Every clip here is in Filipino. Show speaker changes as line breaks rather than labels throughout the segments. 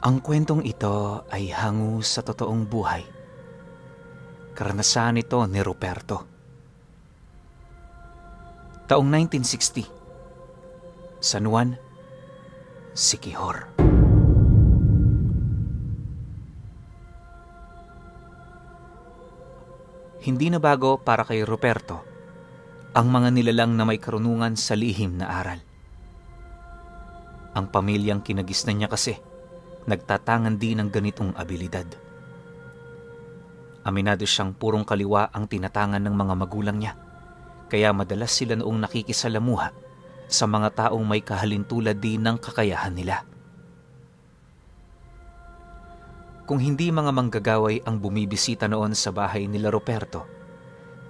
Ang kwentong ito ay hango sa totoong buhay. Karanasan ito ni Ruperto. Taong 1960, San Juan, Siquijor. Hindi na bago para kay Ruperto ang mga nilalang na may karunungan sa lihim na aral. Ang pamilyang kinagisnan niya kasi nagtatangan din ng ganitong abilidad. Aminado siyang purong kaliwa ang tinatangan ng mga magulang niya, kaya madalas sila noong nakikisalamuha sa mga taong may kahalintulad din ng kakayahan nila. Kung hindi mga manggagaway ang bumibisita noon sa bahay nila Ruperto,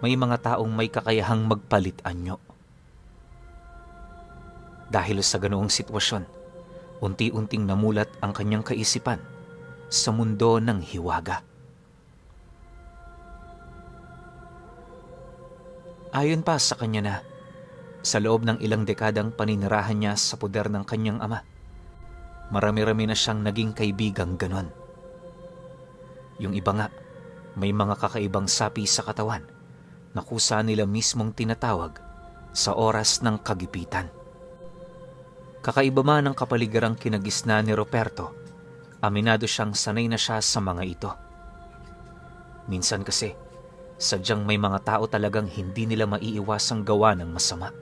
may mga taong may kakayahang magpalit anyo. Dahil sa ganoong sitwasyon, unti-unting namulat ang kanyang kaisipan sa mundo ng hiwaga. Ayon pa sa kanya na, sa loob ng ilang dekadang paninirahan niya sa poder ng kanyang ama, marami-rami na siyang naging kaibigang ganon. Yung iba nga, may mga kakaibang sapi sa katawan na kusa nila mismong tinatawag sa oras ng kagipitan. Kakaiba man ang kapaligarang kinagisna ni Ruperto, aminado siyang sanay na siya sa mga ito. Minsan kasi, sadyang may mga tao talagang hindi nila maiiwasang gawa ng masama.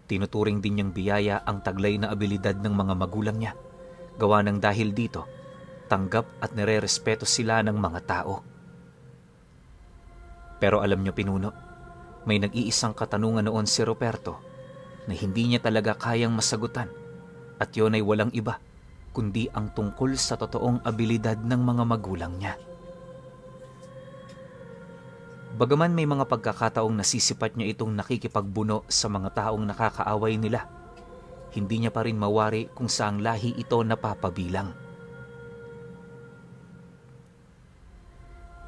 Tinuturing din niyang biyaya ang taglay na abilidad ng mga magulang niya, gawa ng dahil dito, tanggap at nire-respeto sila ng mga tao. Pero alam niyo pinuno, may nag-iisang katanungan noon si Ruperto na hindi niya talaga kayang masagutan, at yun ay walang iba kundi ang tungkol sa totoong abilidad ng mga magulang niya. Bagaman may mga pagkakataong nasisipat niya itong nakikipagbuno sa mga taong nakakaaway nila, hindi niya pa rin mawari kung saang lahi ito napapabilang.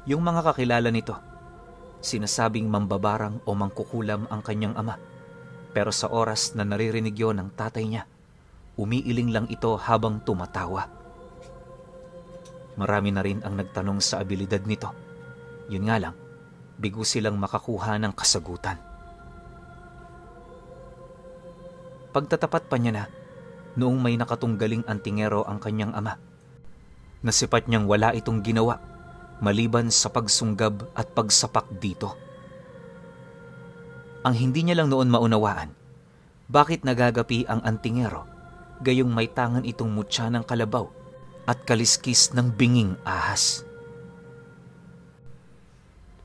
Yung mga kakilala nito, sinasabing mambabarang o mangkukulam ang kanyang ama, pero sa oras na naririnig yon ng tatay niya, umiiling lang ito habang tumatawa. Marami na rin ang nagtanong sa abilidad nito. Yun nga lang, bigo silang makakuha ng kasagutan. Pagtatapat pa niya na, noong may nakatunggaling antingero ang kanyang ama, nasipat niyang wala itong ginawa maliban sa pagsunggab at pagsapak dito. Ang hindi niya lang noon maunawaan, bakit nagagapi ang antingero gayong may tangan itong mutya ng kalabaw at kaliskis ng binging ahas.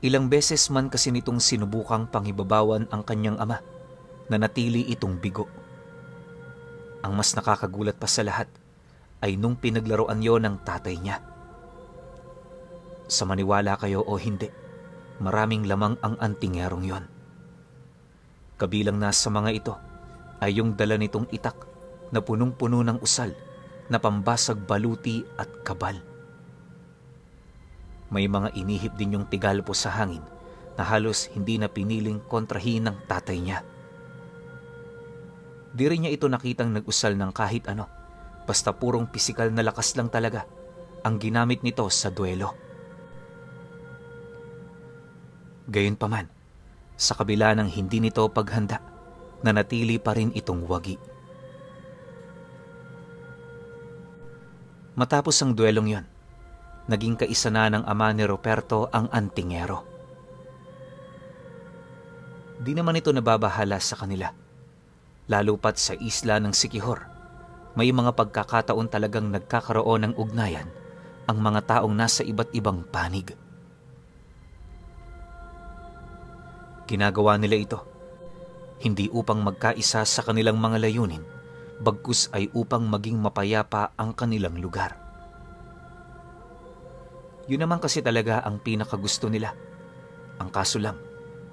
Ilang beses man kasi nitong sinubukang panghibabawan ang kanyang ama, na natili itong bigo. Ang mas nakakagulat pa sa lahat ay nung pinaglaruan yon ng tatay niya. Sa maniwala kayo o hindi, maraming lamang ang antingerong yon. Kabilang na sa mga ito ay yung dala nitong itak na punong-puno ng usal na pambasag baluti at kabal. May mga inihip din yung tigalpo sa hangin na halos hindi na piniling kontrahin ng tatay niya. Di rin niya ito nakitang nag-usal ng kahit ano, basta purong pisikal na lakas lang talaga ang ginamit nito sa duelo. Gayunpaman, sa kabila ng hindi nito paghanda, nanatili pa rin itong wagi. Matapos ang duelong yon, naging kaisa na ng ama ni Ruperto ang antingero. Di naman ito nababahala sa kanila. Lalo pat sa isla ng Siquijor, may mga pagkakataon talagang nagkakaroon ng ugnayan ang mga taong nasa iba't ibang panig. Ginagawa nila ito, hindi upang magkaisa sa kanilang mga layunin, bagkus ay upang maging mapayapa ang kanilang lugar. Yun naman kasi talaga ang pinakagusto nila. Ang kaso lang,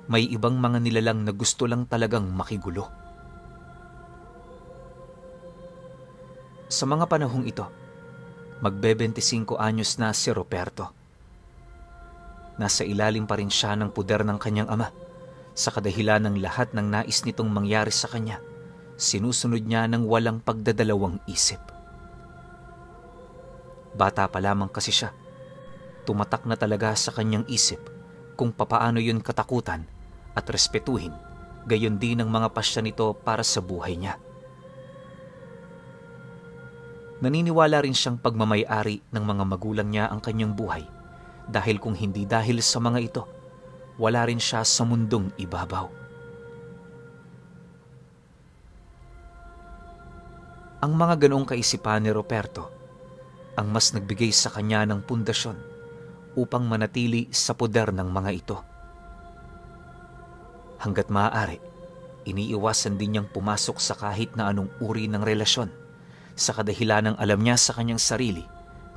may ibang mga nilalang na gusto lang talagang makigulo. Sa mga panahong ito, magbe-25 anyos na si Ruperto. Nasa ilalim pa rin siya ng puder ng kanyang ama. Sa kadahilan ng lahat ng nais nitong mangyari sa kanya, sinusunod niya ng walang pagdadalawang isip. Bata pa lamang kasi siya. Tumatak na talaga sa kanyang isip kung papaano yun katakutan at respetuhin, gayon din ang mga pasya nito para sa buhay niya. Naniniwala rin siyang pagmamay-ari ng mga magulang niya ang kanyang buhay dahil kung hindi dahil sa mga ito, wala rin siya sa mundong ibabaw. Ang mga ganoong kaisipan ni Ruperto ang mas nagbigay sa kanya ng pundasyon upang manatili sa poder ng mga ito. Hanggat maaari, iniiwasan din niyang pumasok sa kahit na anong uri ng relasyon sa kadahilanang alam niya sa kanyang sarili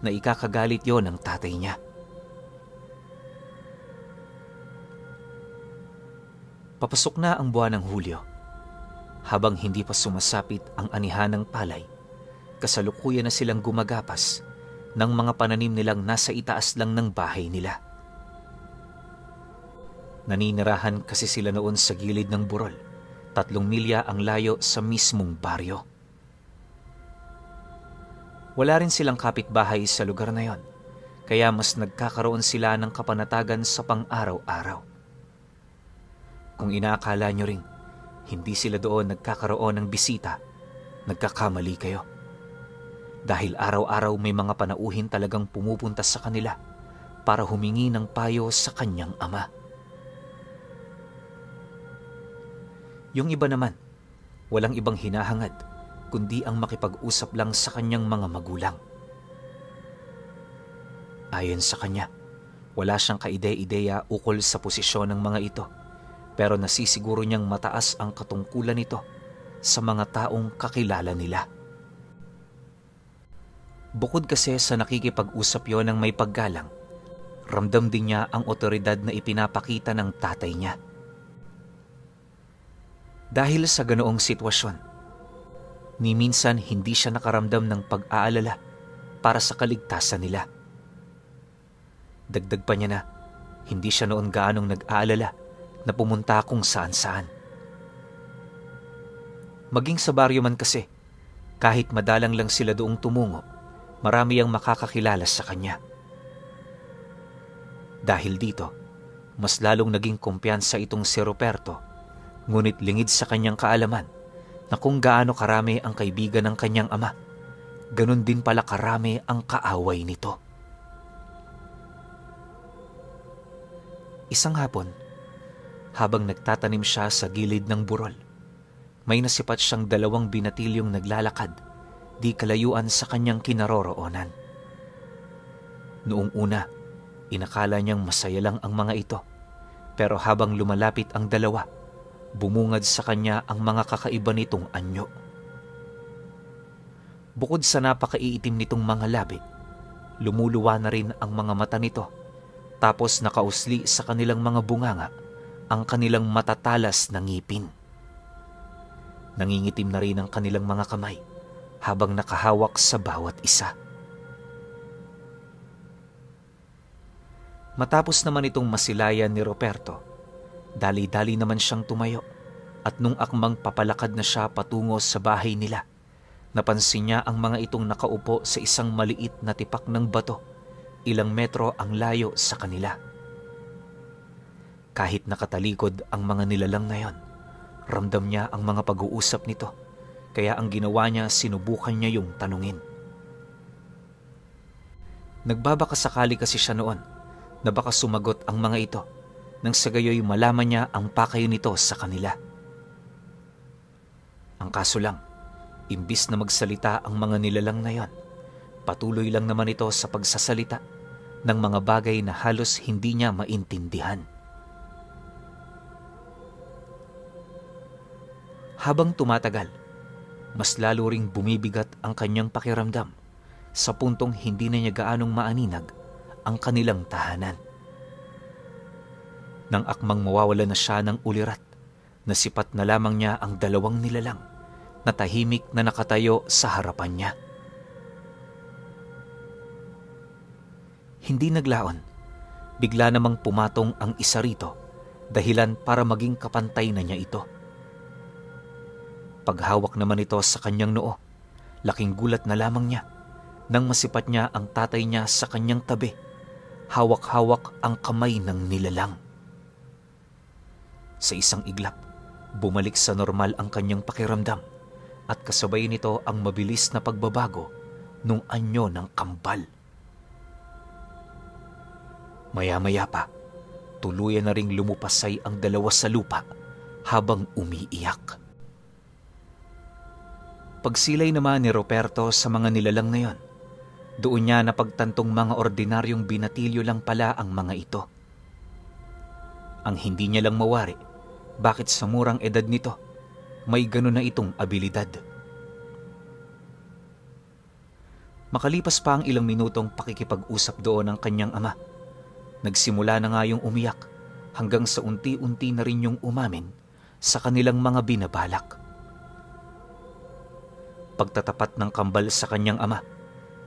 na ikakagalit yon ng tatay niya. Papasok na ang buwan ng Hulyo. Habang hindi pa sumasapit ang anihan ng palay, kasalukuyan na silang gumagapas ng mga pananim nilang nasa itaas lang ng bahay nila. Naninirahan kasi sila noon sa gilid ng burol, 3 milya ang layo sa mismong baryo. Wala rin silang kapitbahay sa lugar na yon, kaya mas nagkakaroon sila ng kapanatagan sa pang-araw-araw. Kung inaakala nyo ring hindi sila doon nagkakaroon ng bisita, nagkakamali kayo. Dahil araw-araw may mga panauhin talagang pumupunta sa kanila para humingi ng payo sa kanyang ama. Yung iba naman, walang ibang hinahangad kundi ang makipag-usap lang sa kanyang mga magulang. Ayon sa kanya, wala siyang kaide-ideya ukol sa posisyon ng mga ito, pero nasisiguro niyang mataas ang katungkulan nito sa mga taong kakilala nila. Bukod kasi sa nakikipag-usap yon ng may paggalang, ramdam din niya ang otoridad na ipinapakita ng tatay niya. Dahil sa ganoong sitwasyon, ni minsan hindi siya nakaramdam ng pag-aalala para sa kaligtasan nila. Dagdag pa niya na hindi siya noon gaanong nag-aalala na pumunta kung saan-saan. Maging sa baryo man kasi, kahit madalang lang sila doong tumungo, marami ang makakakilala sa kanya. Dahil dito, mas lalong naging kumpiyansa itong si Ruperto, ngunit lingid sa kanyang kaalaman na kung gaano karami ang kaibigan ng kanyang ama, ganun din pala karami ang kaaway nito. Isang hapon, habang nagtatanim siya sa gilid ng burol, may nasipat siyang 2 binatilyong naglalakad, di kalayuan sa kanyang kinaroroonan. Noong una, inakala niyang masaya lang ang mga ito, pero habang lumalapit ang 2, bumungad sa kanya ang mga kakaiba nitong anyo. Bukod sa napakaiitim nitong mga labi, lumuluwa na rin ang mga mata nito, tapos nakausli sa kanilang mga bunganga ang kanilang matatalas na ngipin. Nangingitim na rin ang kanilang mga kamay habang nakahawak sa bawat isa. Matapos naman itong masilayan ni Ruperto, dali-dali naman siyang tumayo at nung akmang papalakad na siya patungo sa bahay nila, napansin niya ang mga itong nakaupo sa isang maliit na tipak ng bato, ilang metro ang layo sa kanila. Kahit nakatalikod ang mga nilalang na yon, ramdam niya ang mga pag-uusap nito, kaya ang ginawa niya, sinubukan niya yung tanungin. Nagbabakasakali kasi siya noon na baka sumagot ang mga ito nang sa gayoy malaman niya ang pakayo nito sa kanila. Ang kaso lang, imbis na magsalita ang mga nilalang na yon, patuloy lang naman ito sa pagsasalita ng mga bagay na halos hindi niya maintindihan. Habang tumatagal, mas lalo ring bumibigat ang kanyang pakiramdam sa puntong hindi na niya gaanong maaninag ang kanilang tahanan. Nang akmang mawawala na siya ng ulirat, nasipat na lamang niya ang 2 nilalang na tahimik na nakatayo sa harapan niya. Hindi naglaon, bigla namang pumatong ang isa rito, dahilan para maging kapantay na niya ito. Paghawak naman ito sa kanyang noo, laking gulat na lamang niya nang masipat niya ang tatay niya sa kanyang tabi, hawak-hawak ang kamay ng nilalang. Sa isang iglap, bumalik sa normal ang kanyang pakiramdam at kasabay nito ang mabilis na pagbabago nung anyo ng kambal. Maya-maya pa, tuluyan na ring lumupasay ang dalawa sa lupa habang umiiyak. Pagsilay naman ni Ruperto sa mga nilalang na yon, doon niya napagtantong mga ordinaryong binatilyo lang pala ang mga ito. Ang hindi niya lang mawari, bakit sa murang edad nito, may gano'n na itong abilidad. Makalipas pa ang ilang minutong pakikipag-usap doon ng kanyang ama, nagsimula na nga yung umiyak hanggang sa unti-unti na rin yung umamin sa kanilang mga binabalak. Pagtatapat ng kambal sa kanyang ama,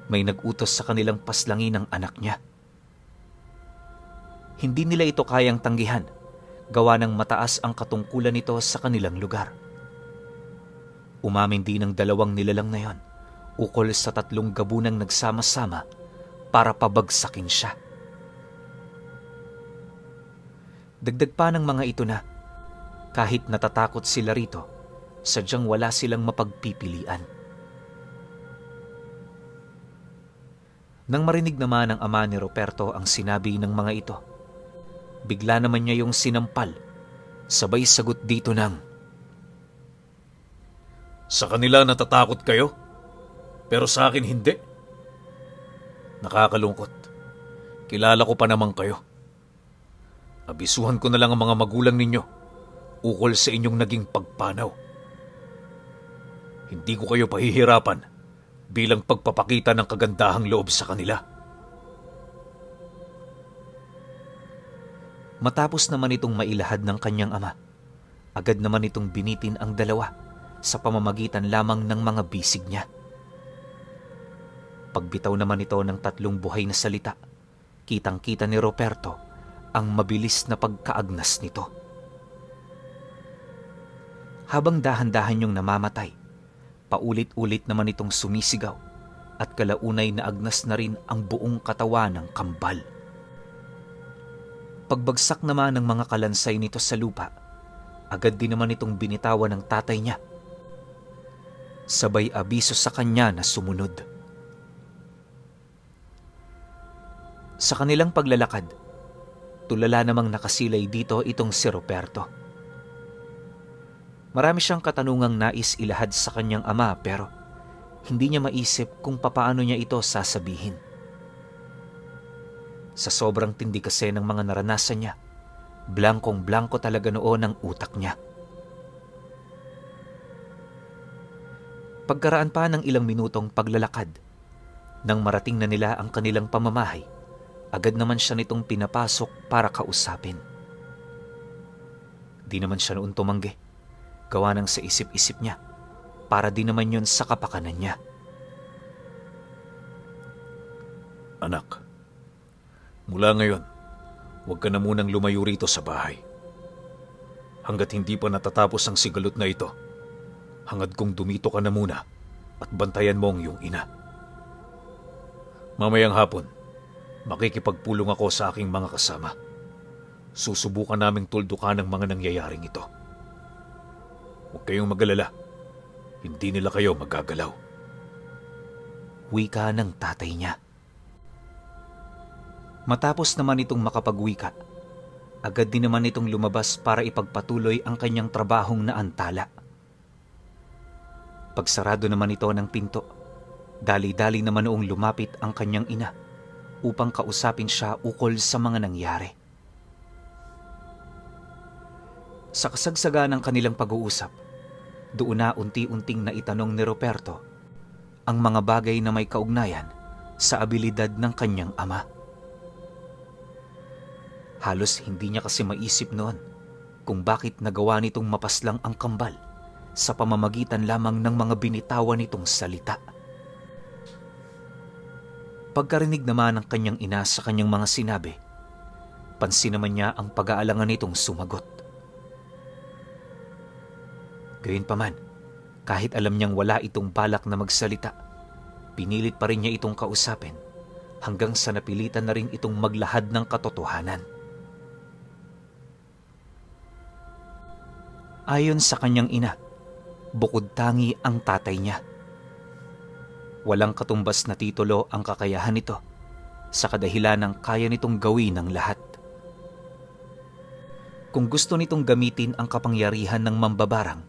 may nag-utos sa kanilang paslangin ng anak niya. Hindi nila ito kayang tanggihan, gawa ng mataas ang katungkulan nito sa kanilang lugar. Umamin din ng dalawang nilalang na yon, ukol sa 3 gabunang nagsama-sama para pabagsakin siya. Dagdag pa ng mga ito na, kahit natatakot sila rito, sadyang wala silang mapagpipilian. Nang marinig naman ng ama ni Ruperto ang sinabi ng mga ito, bigla naman niya yung sinampal, sabay sagot dito ng, "Sa kanila natatakot kayo, pero sa akin hindi. Nakakalungkot. Kilala ko pa naman kayo. Abisuhan ko na lang ang mga magulang ninyo ukol sa inyong naging pagpanaw. Hindi ko kayo pahihirapan bilang pagpapakita ng kagandahang loob sa kanila." Matapos naman itong mailahad ng kanyang ama, agad naman itong binitin ang dalawa sa pamamagitan lamang ng mga bisig niya. Pagbitaw naman ito ng 3 buhay na salita, kitang-kita ni Ruperto ang mabilis na pagkaagnas nito. Habang dahan-dahan yung namamatay, paulit-ulit naman itong sumisigaw at kalaunay na agnas na rin ang buong katawan ng kambal. Pagbagsak naman ng mga kalansay nito sa lupa, agad din naman itong binitawan ng tatay niya. Sabay abiso sa kanya na sumunod. Sa kanilang paglalakad, tulala namang nakasilay dito itong si Ruperto. Marami siyang katanungang nais ilahad sa kanyang ama pero hindi niya maisip kung papaano niya ito sasabihin. Sa sobrang tindi kasi ng mga naranasan niya, blankong-blanko talaga noon ang utak niya. Pagkaraan pa ng ilang minutong paglalakad, nang marating na nila ang kanilang pamamahay, agad naman siya nitong pinapasok para kausapin. Di naman siya noon tumanggi, gawa ng sa isip-isip niya, para di naman yun sa kapakanan niya.
"Anak, mula ngayon, huwag ka na munang lumayo rito sa bahay. Hanggat hindi pa natatapos ang sigalot na ito, hangad kong dumito ka na muna at bantayan mo ang iyong ina. Mamayang hapon, makikipagpulong ako sa aking mga kasama. Susubukan naming tuldukan ang mga nangyayaring ito. Huwag kayong mag-alala, hindi nila kayo magagalaw."
Wika ng tatay niya. Matapos naman itong makapagwika, agad din naman itong lumabas para ipagpatuloy ang kanyang trabahong naantala. Pagsarado naman ito ng pinto, dali-dali naman noong lumapit ang kanyang ina upang kausapin siya ukol sa mga nangyari. Sa kasagsaga ng kanilang pag-uusap, doon na unti-unting naitanong ni Ruperto ang mga bagay na may kaugnayan sa abilidad ng kanyang ama. Halos hindi niya kasi maisip noon kung bakit nagawa nitong mapaslang ang kambal sa pamamagitan lamang ng mga binitawan nitong salita. Pagkarinig naman ng kanyang ina sa kanyang mga sinabi, pansin naman niya ang pag-aalangan nitong sumagot. Gayunpaman, kahit alam niyang wala itong balak na magsalita, Pinilit pa rin niya itong kausapin hanggang sa napilitan na rin itong maglahad ng katotohanan. Ayon sa kanyang ina, bukod tangi ang tatay niya. Walang katumbas na titulo ang kakayahan nito sa kadahilan ng kaya nitong gawin ng lahat. Kung gusto nitong gamitin ang kapangyarihan ng mambabarang,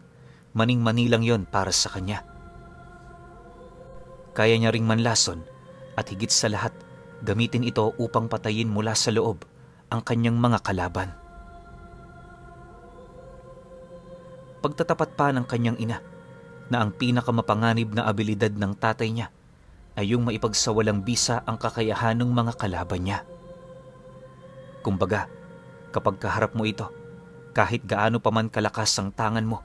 maning-mani lang yon para sa kanya. Kaya niya ring manlason at higit sa lahat, gamitin ito upang patayin mula sa loob ang kanyang mga kalaban. Pagtatapat pa ng kanyang ina na ang pinakamapanganib na abilidad ng tatay niya ay yung maipagsawalang bisa ang kakayahan ng mga kalaban niya. Kumbaga, kapag kaharap mo ito, kahit gaano pa man kalakas ang tangan mo,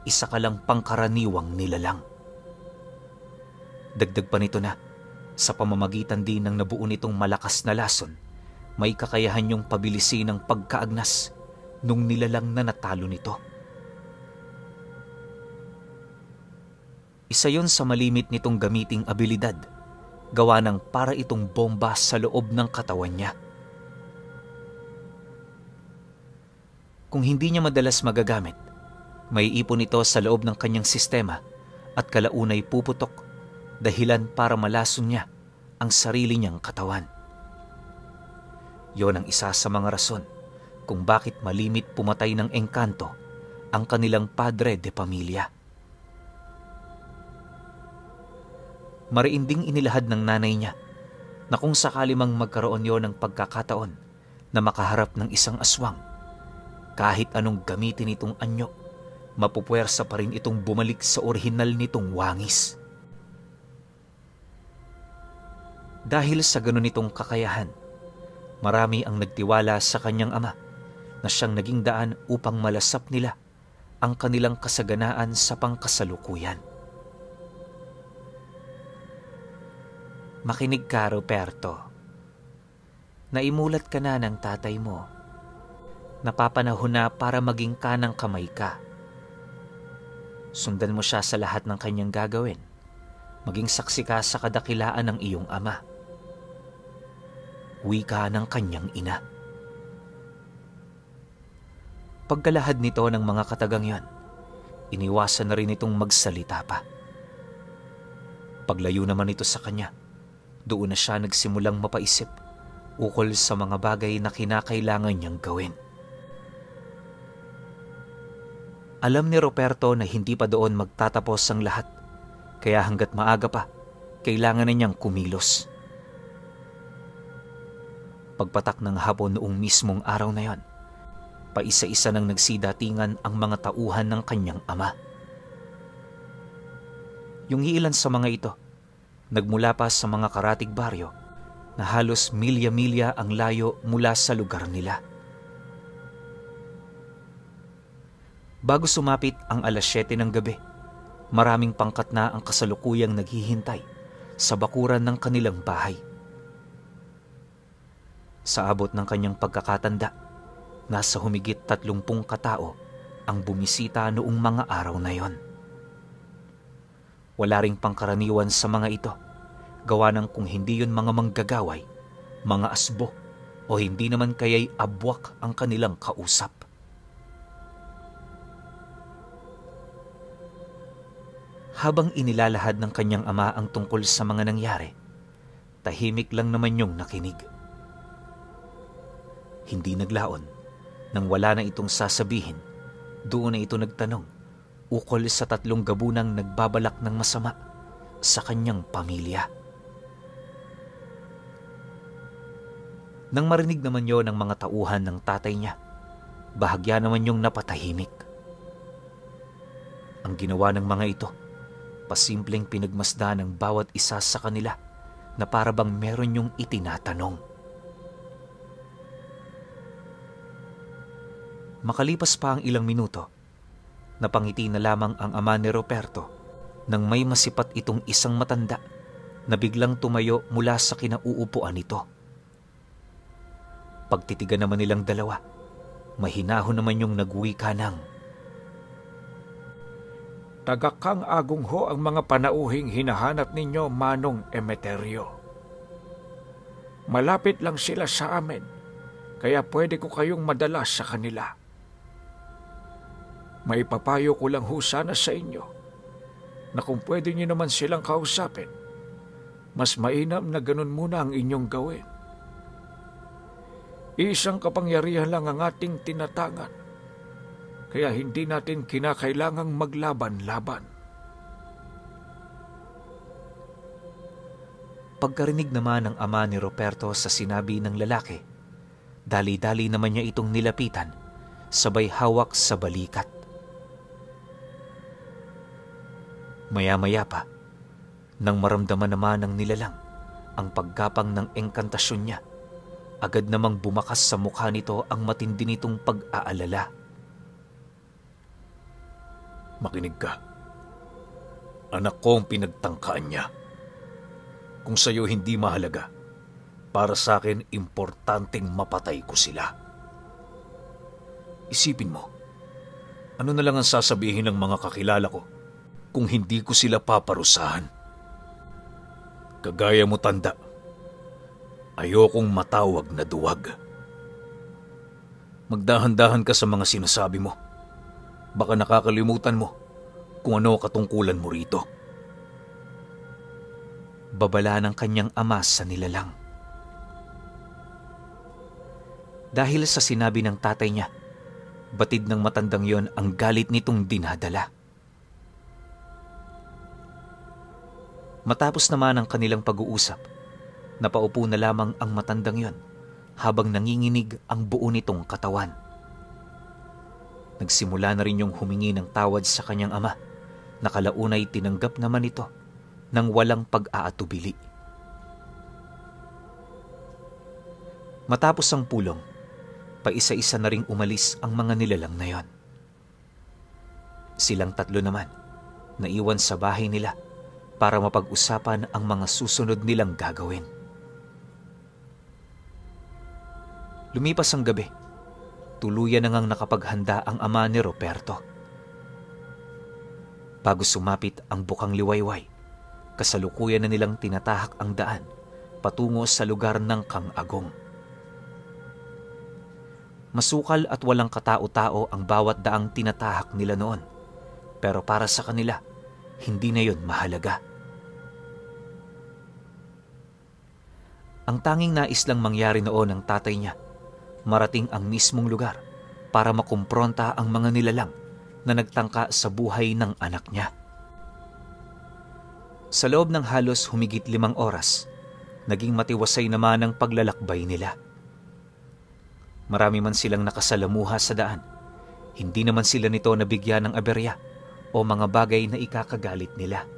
isa ka lang pangkaraniwang nilalang. Dagdag pa nito na, sa pamamagitan din ng nabuo nitong malakas na lason, may kakayahan yung pabilisin ang pagkaagnas nung nilalang na natalo nito. Isa yon sa malimit nitong gamiting abilidad, gawa ng para itong bomba sa loob ng katawan niya. Kung hindi niya madalas magagamit, may ipon ito sa loob ng kanyang sistema at kalaunay puputok, dahilan para malason niya ang sarili niyang katawan. Yon ang isa sa mga rason kung bakit malimit pumatay ng engkanto ang kanilang padre de pamilya. Mariinding inilahad ng nanay niya na kung sakali mang magkaroon yon ng pagkakataon na makaharap ng isang aswang, kahit anong gamitin itong anyo, mapupuwersa pa rin itong bumalik sa orihinal nitong wangis. Dahil sa ganun nitong kakayahan, marami ang nagtiwala sa kanyang ama na siyang naging daan upang malasap nila ang kanilang kasaganaan sa pangkasalukuyan. Makinig ka, Ruperto. Naimulat ka na ng tatay mo. Napapanahon na para maging kanang kamay ka. Sundan mo siya sa lahat ng kanyang gagawin. Maging saksi ka sa kadakilaan ng iyong ama. Wika ng kanyang ina. Pagkalahad nito ng mga katagang yon, iniwasan na rin itong magsalita pa. Paglayo naman ito sa kanya, doon na siya nagsimulang mapaisip ukol sa mga bagay na kinakailangan niyang gawin. Alam ni Ruperto na hindi pa doon magtatapos ang lahat, kaya hanggat maaga pa, kailangan na niyang kumilos. Pagpatak ng hapon noong mismong araw na yon, paisa-isa nang nagsidatingan ang mga tauhan ng kanyang ama. Yung ilan sa mga ito, nagmula pa sa mga karatig baryo na halos milya-milya ang layo mula sa lugar nila. Bago sumapit ang 7:00 ng gabi, maraming pangkat na ang kasalukuyang naghihintay sa bakuran ng kanilang bahay. Sa abot ng kanyang pagkakatanda, nasa humigit 30 katao ang bumisita noong mga araw na yon. Wala ring pangkaraniwan sa mga ito, gawa ng kung hindi yun mga manggagaway, mga asbo, o hindi naman kaya'y abwak ang kanilang kausap. Habang inilalahad ng kanyang ama ang tungkol sa mga nangyari, tahimik lang naman yung nakinig. Hindi naglaon, nang wala na itong sasabihin, doon na ito nagtanong ukol sa 3 gabunang nagbabalak ng masama sa kanyang pamilya. Nang marinig naman yon ng mga tauhan ng tatay niya, bahagya naman yung napatahimik. Ang ginawa ng mga ito, pasimpleng pinagmasdan ng bawat isa sa kanila na para bang meron yung itinatanong. Makalipas pa ang ilang minuto, napangiti na lamang ang ama ni Ruperto nang may masipat itong isang matanda na biglang tumayo mula sa kinauupuan nito. Pagtitigan naman nilang dalawa, mahinahon naman yung nagwika ng,
Tagakang Agong ho ang mga panauhing hinahanap ninyo, Manong Emeterio. Malapit lang sila sa amin, kaya pwede ko kayong madala sa kanila. Maipapayo ko lang ho sana sa inyo na kung pwede niyo naman silang kausapin, mas mainam na ganun muna ang inyong gawin. Isang kapangyarihan lang ang ating tinatangan, kaya hindi natin kinakailangang maglaban-laban.
Pagkarinig naman ng ama ni Ruperto sa sinabi ng lalaki, dali-dali naman niya itong nilapitan, sabay hawak sa balikat. Maya-maya pa, nang maramdaman naman ng nilalang ang paggapang ng engkantasyon niya, agad namang bumakas sa mukha nito ang matindi nitong pag-aalala.
Makinig ka. Anak ko ang pinagtangkaan niya. Kung sa'yo hindi mahalaga, para sa akin importanteng mapatay ko sila. Isipin mo, ano na lang ang sasabihin ng mga kakilala ko kung hindi ko sila paparusahan? Kagaya mo, tanda, ayokong matawag na duwag. Magdahan-dahan ka sa mga sinasabi mo. Baka nakakalimutan mo kung ano katungkulan mo rito.
Babala ng kanyang ama sa nilalang. Dahil sa sinabi ng tatay niya, batid ng matandang yon ang galit nitong dinadala. Matapos naman ang kanilang pag-uusap, napaupo na lamang ang matandang yon habang nanginginig ang buo nitong katawan. Nagsimula na rin yung humingi ng tawad sa kanyang ama, na kalaunay tinanggap naman ito nang walang pag-aatubili. Matapos ang pulong, paisa-isa na ring umalis ang mga nilalang na yon. Silang tatlo naman, naiwan sa bahay nila para mapag-usapan ang mga susunod nilang gagawin. Lumipas ang gabi, tuluyan na ngang nakapaghanda ang ama ni Ruperto. Bago sumapit ang bukang liwayway, kasalukuyan na nilang tinatahak ang daan patungo sa lugar ng Kang Agong. Masukal at walang katao-tao ang bawat daang tinatahak nila noon, pero para sa kanila, hindi na yon mahalaga. Ang tanging nais lang mangyari noon ng tatay niya, marating ang mismong lugar para makumpronta ang mga nilalang na nagtangka sa buhay ng anak niya. Sa loob ng halos humigit 5 oras, naging matiwasay naman ang paglalakbay nila. Marami man silang nakasalamuha sa daan, hindi naman sila nito nabigyan ng aberya o mga bagay na ikakagalit nila.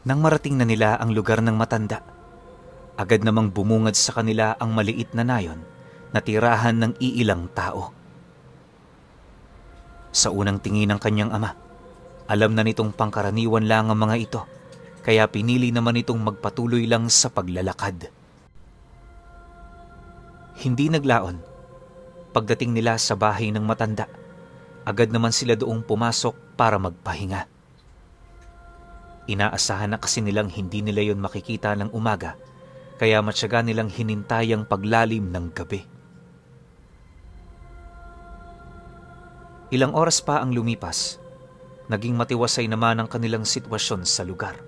Nang marating na nila ang lugar ng matanda, agad namang bumungad sa kanila ang maliit na nayon na tirahan ng iilang tao. Sa unang tingin ng kanyang ama, alam na nitong pangkaraniwan lang ang mga ito, kaya pinili naman itong magpatuloy lang sa paglalakad. Hindi naglaon. Pagdating nila sa bahay ng matanda, agad naman sila doong pumasok para magpahinga. Inaasahan na kasi nilang hindi nila yon makikita ng umaga, kaya matyaga nilang hinintay ang paglalim ng gabi. Ilang oras pa ang lumipas, naging matiwasay naman ang kanilang sitwasyon sa lugar.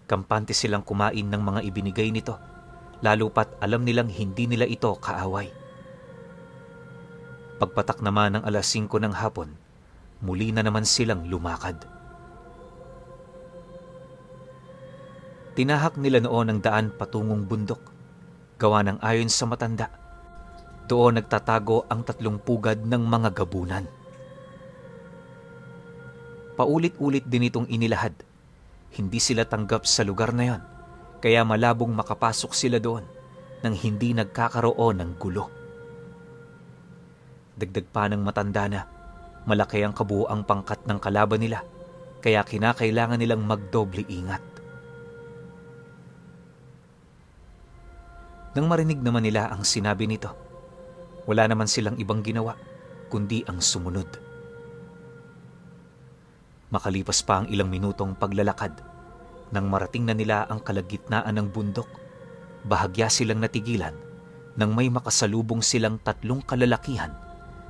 Kampante silang kumain ng mga ibinigay nito, lalo pat alam nilang hindi nila ito kaaway. Pagpatak naman ng 5:00 ng hapon, muli na naman silang lumakad. Tinahak nila noon ang daan patungong bundok, gawa ng ayon sa matanda. Doon nagtatago ang 3 pugad ng mga gabunan. Paulit-ulit din itong inilahad. Hindi sila tanggap sa lugar na yon, kaya malabong makapasok sila doon nang hindi nagkakaroon ng gulo. Dagdag pa ng matanda na malaki ang kabuuang pangkat ng kalaban nila, kaya kinakailangan nilang magdoble ingat. Nang marinig naman nila ang sinabi nito, wala naman silang ibang ginawa kundi ang sumunod. Makalipas pa ang ilang minutong paglalakad, nang marating na nila ang kalagitnaan ng bundok, bahagya silang natigilan nang may makasalubong silang 3 kalalakihan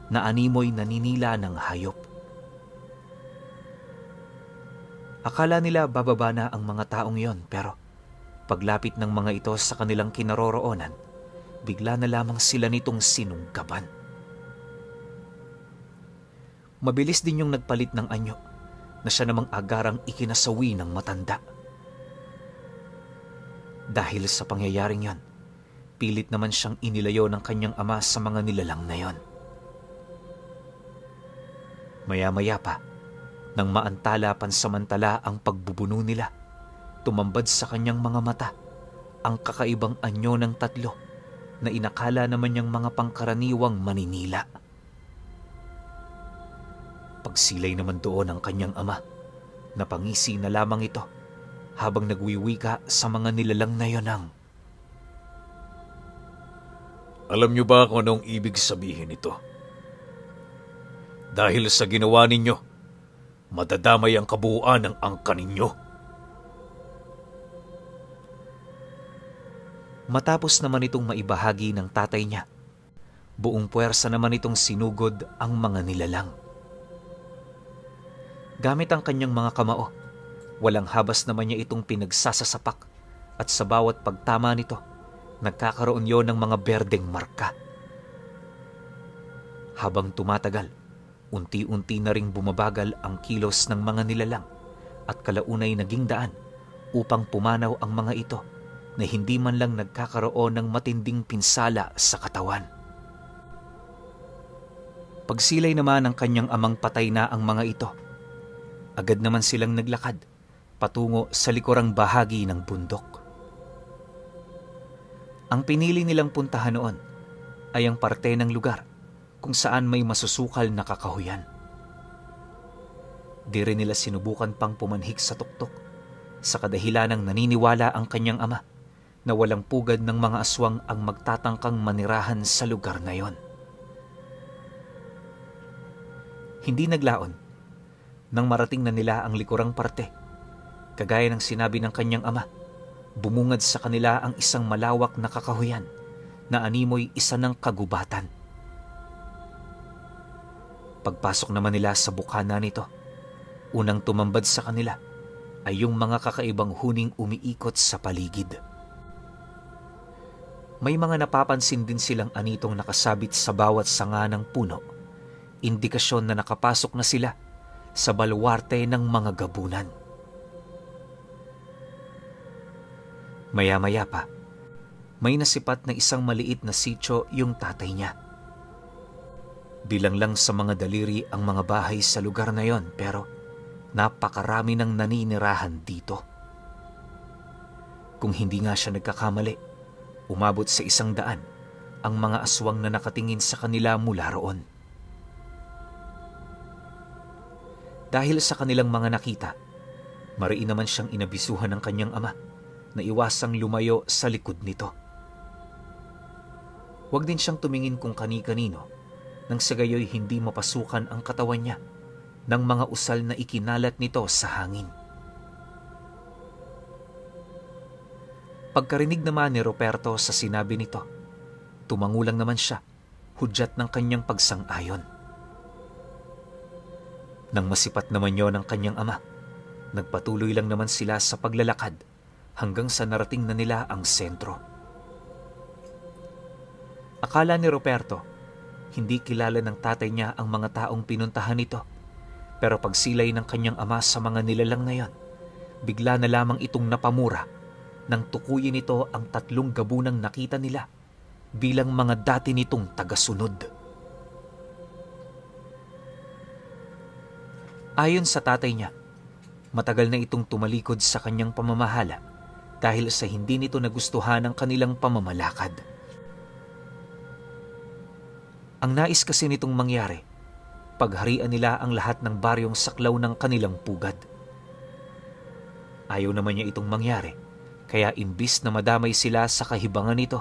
na animoy naninila ng hayop. Akala nila bababa na ang mga taong yon, pero paglapit ng mga ito sa kanilang kinaroroonan, bigla na lamang sila nitong sinunggaban. Mabilis din yung nagpalit ng anyo na siya namang agarang ikinasawi ng matanda. Dahil sa pangyayaring yon, pilit naman siyang inilayo ng kanyang ama sa mga nilalang na yon. Maya-maya pa, nang maantala pansamantala ang pagbubuno nila, tumambad sa kanyang mga mata ang kakaibang anyo ng 3 na inakala naman niyang mga pangkaraniwang maninila. Pagsilay naman doon ang kanyang ama, napangisi na lamang ito habang nagwiwika sa mga nilalang na yon ang,
Alam niyo ba kung anong ibig sabihin ito? Dahil sa ginawa ninyo, madadamay ang kabuuan ng angkan ninyo.
Matapos naman itong maibahagi ng tatay niya, buong puwersa naman itong sinugod ang mga nilalang. Gamit ang kanyang mga kamao, walang habas naman niya itong pinagsasasapak at sa bawat pagtama nito, nagkakaroon yon ng mga berdeng marka. Habang tumatagal, unti-unti na ring bumabagal ang kilos ng mga nilalang at kalaunay naging daan upang pumanaw ang mga ito na hindi man lang nagkakaroon ng matinding pinsala sa katawan. Pagsilay naman ng kanyang amang patay na ang mga ito, agad naman silang naglakad patungo sa likurang bahagi ng bundok. Ang pinili nilang puntahan noon ay ang parte ng lugar kung saan may masusukal na kakahuyan. Di rin nila sinubukan pang pumanhik sa tuktok sa kadahilanang naniniwala ang kanyang ama na walang pugad ng mga aswang ang magtatangkang manirahan sa lugar na yon. Hindi naglaon nang marating na nila ang likurang parte. Kagaya ng sinabi ng kanyang ama, bumungad sa kanila ang isang malawak na kakahuyan na animoy isa ng kagubatan. Pagpasok naman nila sa bukana nito, unang tumambad sa kanila ay yung mga kakaibang huning umiikot sa paligid. May mga napapansin din silang anitong nakasabit sa bawat sanga ng puno, indikasyon na nakapasok na sila sa baluarte ng mga gabunan. Maya-maya pa, may nasipat na isang maliit na sityo yung tatay niya. Bilang lang sa mga daliri ang mga bahay sa lugar na yon, pero napakarami ng naninirahan dito. Kung hindi nga siya nagkakamali, umabot sa 100 ang mga aswang na nakatingin sa kanila mula roon. Dahil sa kanilang mga nakita, mariin naman siyang inabisuhan ng kanyang ama na iwasang lumayo sa likod nito. Huwag din siyang tumingin kung kani-kanino nang sa gayoy hindi mapasukan ang katawan niya ng mga usal na ikinalat nito sa hangin. Pagkarinig naman ni Ruperto sa sinabi nito, tumangulang naman siya, hudyat ng kanyang pagsang-ayon. Nang masipat naman yon ng kanyang ama, nagpatuloy lang naman sila sa paglalakad hanggang sa narating na nila ang sentro. Akala ni Ruperto, hindi kilala ng tatay niya ang mga taong pinuntahan nito, pero pagsilay ng kanyang ama sa mga nilalang na yon, bigla na lamang itong napamura nang tukuyin nito ang 3 gabunang nakita nila bilang mga dati nitong tagasunod. Ayon sa tatay niya, matagal na itong tumalikod sa kanyang pamamahala dahil sa hindi nito nagustuhan ang kanilang pamamalakad. Ang nais kasi nitong mangyari, pagharian nila ang lahat ng baryong saklaw ng kanilang pugad. Ayaw naman niya itong mangyari, kaya imbis na madamay sila sa kahibangan nito,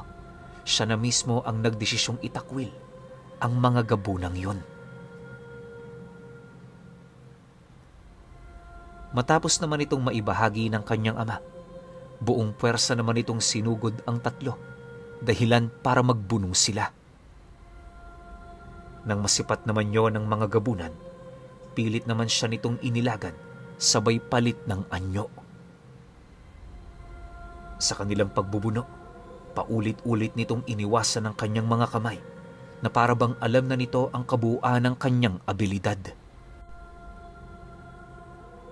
siya na mismo ang nagdesisyong itakwil ang mga gabunang yun. Matapos naman itong maibahagi ng kanyang ama, buong puwersa naman itong sinugod ang tatlo, dahilan para magbunong sila. Nang masipat naman yon ng mga gabunan, pilit naman siya nitong inilagan, sabay palit ng anyo. Sa kanilang pagbubuno, paulit-ulit nitong iniwasan ng kanyang mga kamay na para bang alam na nito ang kabuuan ng kanyang abilidad.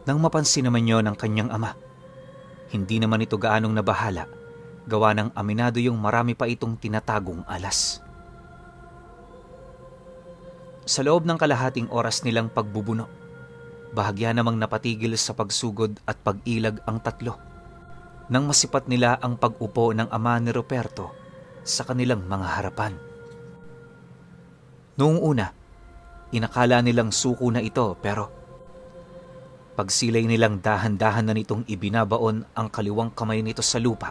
Nang mapansin naman yon ng kanyang ama, hindi naman ito gaanong nabahala, gawa ng aminado yung marami pa itong tinatagong alas. Sa loob ng kalahating oras nilang pagbubuno, bahagya namang napatigil sa pagsugod at pag-ilag ang tatlo nang masipat nila ang pag-upo ng ama ni Ruperto sa kanilang mga harapan. Noong una, inakala nilang suko na ito pero pagsilay nilang dahan-dahan na nitong ibinabaon ang kaliwang kamay nito sa lupa,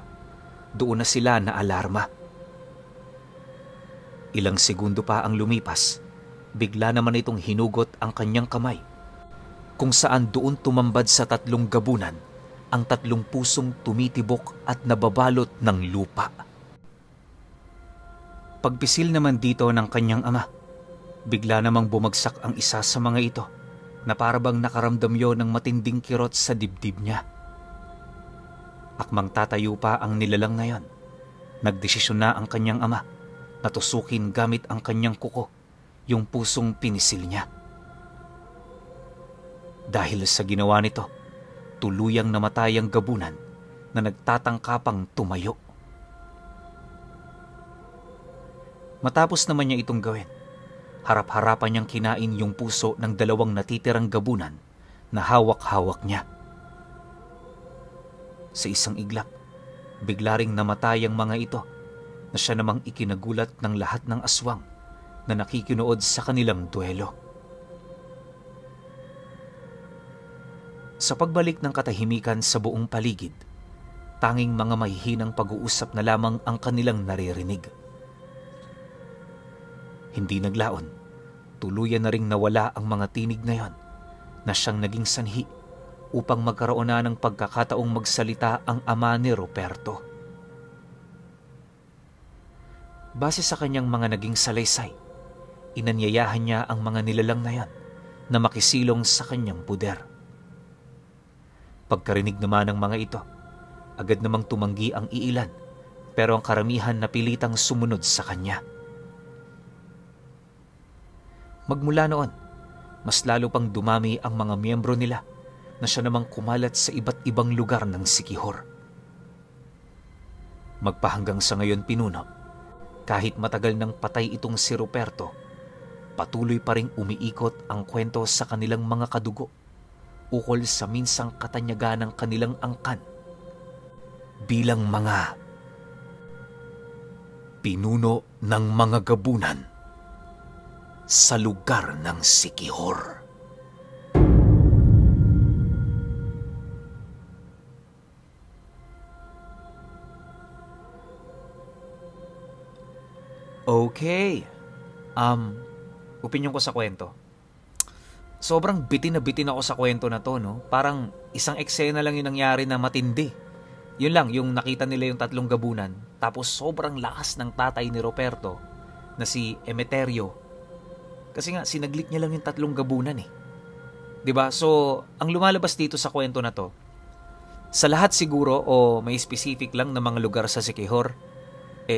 doon na sila na alarma. Ilang segundo pa ang lumipas, bigla naman itong hinugot ang kanyang kamay, kung saan doon tumambad sa tatlong gabunan ang tatlong pusong tumitibok at nababalot ng lupa. Pagpisil naman dito ng kanyang ama, bigla namang bumagsak ang isa sa mga ito na parabang nakaramdam yon ng matinding kirot sa dibdib niya. Akmang tatayo pa ang nilalang na yon, nagdesisyon na ang kanyang ama na tusukin gamit ang kanyang kuko yung pusong pinisil niya. Dahil sa ginawa nito, tuluyang namatay ang gabunan na nagtatangkapang tumayo. Matapos naman niya itong gawin, harap-harapan niyang kinain yung puso ng dalawang natitirang gabunan na hawak-hawak niya. Sa isang iglap, bigla ring namatay ang mga ito na siya namang ikinagulat ng lahat ng aswang na nakikinood sa kanilang duelo. Sa pagbalik ng katahimikan sa buong paligid, tanging mga mahihinang pag-uusap na lamang ang kanilang naririnig. Hindi naglaon, tuluyan na ring nawala ang mga tinig na yon na siyang naging sanhi upang magkaroon na ng pagkakataong magsalita ang ama ni Ruperto. Base sa kanyang mga naging salaysay, inanyayahan niya ang mga nilalang na yan na makisilong sa kanyang puder. Pagkarinig naman ng mga ito, agad namang tumanggi ang iilan, pero ang karamihan napilitang sumunod sa kanya. Magmula noon, mas lalo pang dumami ang mga miyembro nila na siya namang kumalat sa iba't ibang lugar ng Siquijor. Magpahanggang sa ngayon pinuno, kahit matagal nang patay itong si Ruperto, patuloy pa ring umiikot ang kwento sa kanilang mga kadugo ukol sa minsang katanyagan ng kanilang angkan bilang mga pinuno ng mga gabunan sa lugar ng Siquijor. Okay. Opinyon ko sa kwento. Sobrang bitin na bitin ako sa kwento na to, no? Parang isang eksena lang yung nangyari na matindi. Yun lang, yung nakita nila yung tatlong gabunan. Tapos sobrang lakas ng tatay ni Ruperto na si Emeterio. Kasi nga, sinaglit niya lang yung tatlong gabunan eh. 'Di ba? So, ang lumalabas dito sa kwento na to, sa lahat siguro o may specific lang na mga lugar sa Siquijor,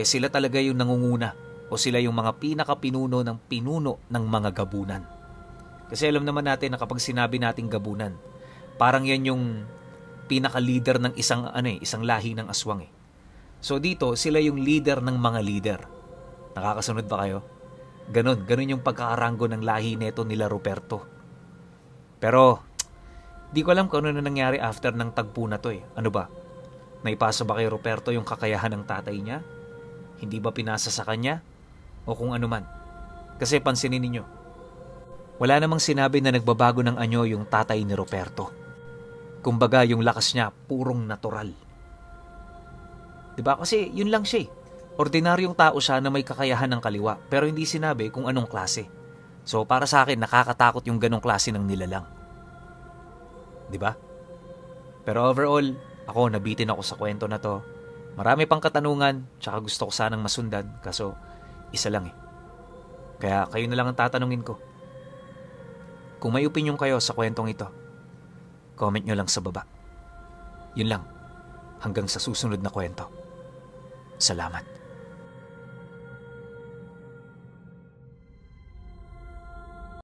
sila talaga yung nangunguna o sila yung mga pinaka-pinuno ng pinuno ng mga gabunan. Kasi alam naman natin na kapag sinabi nating gabunan, parang yan yung pinaka-leader ng isang lahi ng aswang eh. So dito, sila yung leader ng mga leader. Nakakasunod ba kayo? Ganun yung pagkakarango ng lahi neto nila Ruperto. Pero, di ko alam kung ano na nangyari after ng tagpo na to eh. Ano ba? Naipasa ba kay Ruperto yung kakayahan ng tatay niya? Hindi ba pinasa sa kanya? O kung ano man? Kasi pansinin ninyo, wala namang sinabi na nagbabago ng anyo yung tatay ni Ruperto. Kumbaga yung lakas niya, purong natural. Diba? Kasi yun lang siya eh. Ordinaryong tao siya na may kakayahan ng kaliwa, pero hindi sinabi kung anong klase. So para sa akin, nakakatakot yung ganong klase ng nilalang. Diba? Pero overall, ako nabitin ako sa kwento na to. Marami pang katanungan, tsaka gusto ko sanang masundan, kaso isa lang eh. Kaya kayo na lang ang tatanungin ko. Kung may opinion kayo sa kwentong ito, comment nyo lang sa baba. Yun lang, hanggang sa susunod na kwento. Salamat.